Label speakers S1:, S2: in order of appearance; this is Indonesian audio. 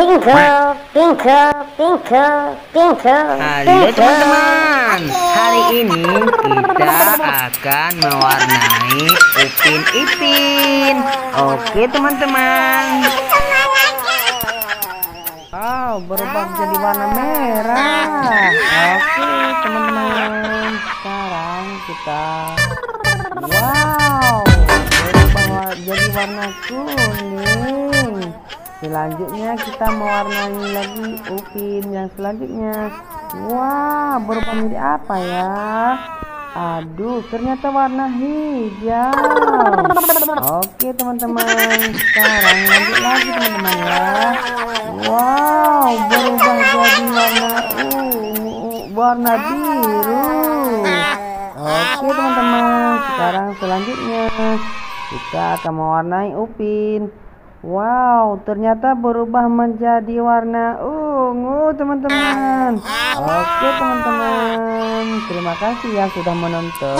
S1: Halo teman-teman, hari ini kita akan mewarnai Upin Ipin. Oke teman-teman. Wow, berubah jadi warna merah. Oke teman-teman, sekarang kita berubah jadi warna kuning. Selanjutnya kita mewarnai lagi Upin yang selanjutnya. Wah, berubah menjadi apa ya? Aduh, ternyata warna hijau. Oke teman-teman, sekarang lanjut lagi teman-teman ya. Wow, berubah jadi warna biru. Oke teman-teman, sekarang selanjutnya kita akan mewarnai Upin. Wow, ternyata berubah menjadi warna ungu teman-teman. Oke teman-teman, terima kasih yang sudah menonton.